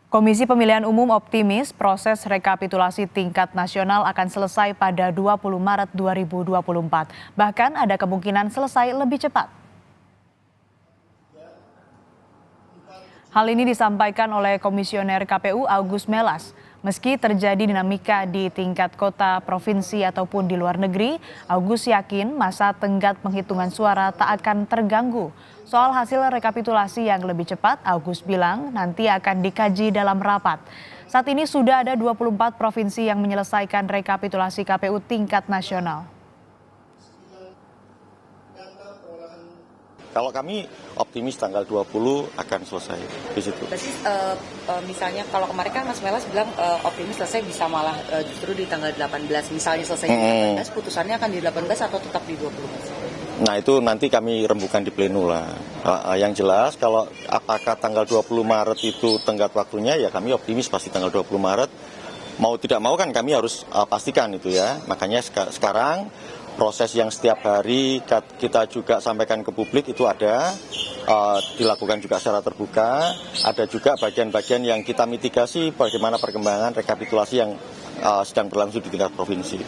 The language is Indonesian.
Komisi Pemilihan Umum optimis proses rekapitulasi tingkat nasional akan selesai pada 20 Maret 2024. Bahkan ada kemungkinan selesai lebih cepat. Hal ini disampaikan oleh Komisioner KPU Agus Melas. Meski terjadi dinamika di tingkat kota, provinsi, ataupun di luar negeri, Agus yakin masa tenggat penghitungan suara tak akan terganggu. Soal hasil rekapitulasi yang lebih cepat, Agus bilang nanti akan dikaji dalam rapat. Saat ini sudah ada 24 provinsi yang menyelesaikan rekapitulasi KPU tingkat nasional. Kalau kami optimis tanggal 20 akan selesai di situ. Berarti misalnya kalau kemarin kan Mas Melas bilang optimis selesai bisa malah justru di tanggal 18. Misalnya selesai di 18, putusannya akan di 18 atau tetap di 20? Nah itu nanti kami rembukan di pleno lah. Yang jelas kalau apakah tanggal 20 Maret itu tenggat waktunya, ya kami optimis pasti tanggal 20 Maret. Mau tidak mau kan kami harus pastikan itu ya. Makanya sekarang proses yang setiap hari kita juga sampaikan ke publik itu ada, dilakukan juga secara terbuka, ada juga bagian-bagian yang kita mitigasi bagaimana perkembangan rekapitulasi yang sedang berlangsung di tingkat provinsi.